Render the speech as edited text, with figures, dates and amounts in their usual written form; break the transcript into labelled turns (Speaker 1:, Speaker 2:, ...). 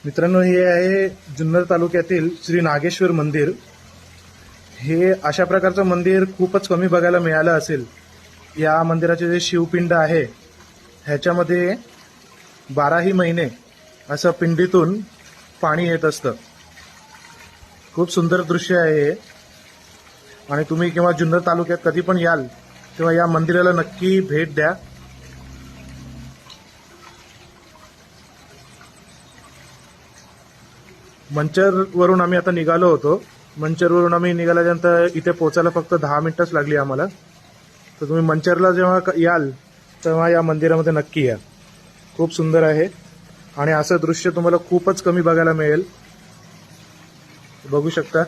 Speaker 1: मित्रांनो, हे आहे जुन्नर तालुक्यातील श्री नागेश्वर मंदिर। हे अशा प्रकारचं मंदिर खूपच कमी बघायला मिळालं असेल। या मंदिराचे जे शिवपिंड आहे ह्याच्यामध्ये 12ही महिने असं पिंडीतून पाणी येत असतं। खूप सुंदर दृश्य आहे हे। आणि तुम्ही केव्हा जुन्नर तालुक्यात कधी पण याल तेव्हा या मंदिराला नक्की भेट द्या। मंचरवरून आम्ही आता निघालो होतो। मंचरवरून आम्ही निघाल्यानंतर इथे पोहोचायला फक्त 10 मिनिटच लागली आम्हाला। तर तुम्ही मंचरला जेव्हा याल तेव्हा या मंदिरामध्ये नक्की या। खूप सुंदर आहे आणि असं दृश्य तुम्हाला खूपच कमी बघायला मिळेल। बघू शकता।